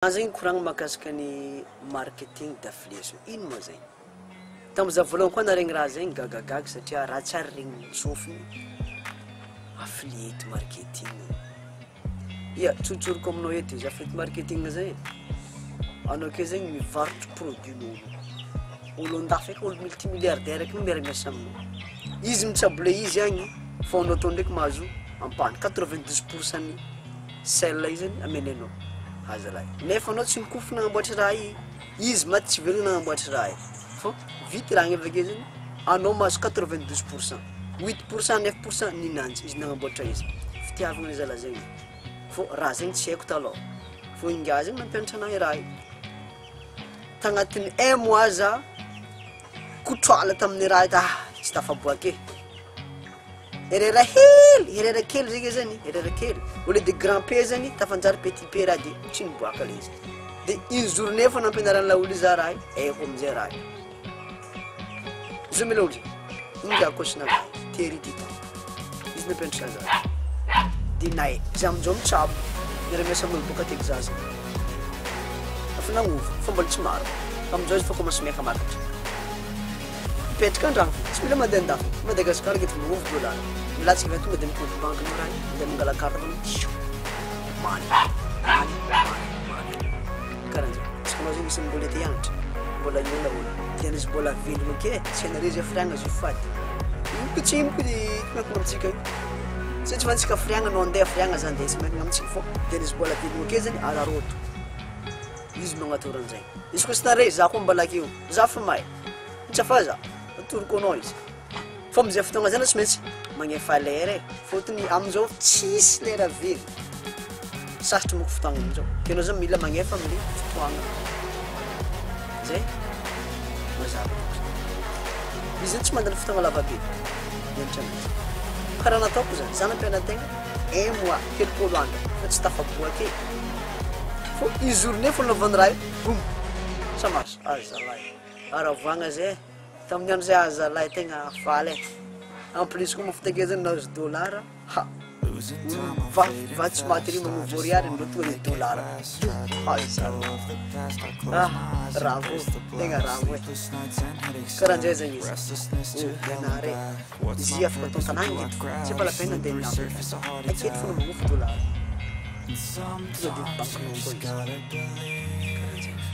Zagny koragna mahakasika ny marketing d'affiliation ino moa zay? Tamin'izaho voalohany koa naregny raha zegny gagagaga satria raha tsy ary regny sofiny affiliate marketing. Ya tsotsoriko aminao eto izy affiliate marketing zay anao ke zegny mivarotro produit-n'olo. Olo andafy olo multimilliardaire ky miara-miasa aminao. Izy mitsabole izy agny fonao tô ndraiky mahazo ampany 90% ny sell izy amenenao. Azalahy. Nefa anao tsy mikofo nagnamboatra raha izy maty tsy velogna nagnamboatra raha fô vity raha avake zany anao mahazo 92%, 8% 9% ninanjy izy nagnamboatra izy. Fitiavagna zala zegny. Fô raha zegny tsy haiko taloha. Fô inga zegny nampianatra anahy raha. Tagnatin'ny 1 mois za kotroala tamin'ny raha tsy tafaboaky. Erera kely zegny zany, erera kely. Au lieu de grand P zany tafanjary petit P raha de tsy niboaka le izy. De une journée fa nampianarana olo za raha haiko amizay raha. Zo mila olo. Inga kosina tery dito. Izy nampianatra za. Dinay, za amjom tsabo. Miara-miasa amolo boka tek zaza. Afa nagnova, fa mbola tsy maro. Amizao izy fa commence meka maratra. Petraka andrano, tsy mila mandeha andafy. Madagasikara gety miova dollar. Milatsika tonga de compte banque no raha de mangala carte many. Karan'zay. Tsy manao zegny isy mbola ety antitra. Mbola iola olo. Tian'izy mbola velogno ke, tsy anarizy afriagna zo faty. Ino tsy ino ko amitsika io. Tsy fantsika afriagna no andeha afriagna zany de tsy mainka amitsika fô tian'izy mbola velogno ke zany araroto. Izy magnatoran'zay. Izy koa stare za koa mbola akeo. Za fa may. Tsafa za. Atoroko anao izy. Fa amizay fotoagna zany tsy maintsy magnefa lera fôtony amizao tsisy lera very. Sarotry moko fotoagna amizao. Ke anao zany mila magnefa amin'ny fotoagna. Zay mazava. Izy tsy mandany fotoagna lava be. Karaha nataoko zany, za nampianategna 1 mois telopolo andro fa tsy tafaboaky. Fô une journée fô nanovana raha boum. Ça marche. Azalahy. Aravagna zay. Tamin'ny andro zay azalahy tegna faly. En plus koa mafitake zany nahazo dollar, ha. Va tsy maty ry magnova riary no tonga ny dollar. Ravo, tegna ravo e. Karan'zay zany izy. Ianare, izy afaka atao tanàgna eto. Tsy pas la peine andeha aketo fôna magnova dollar. Tonga de banque-nao koa izy.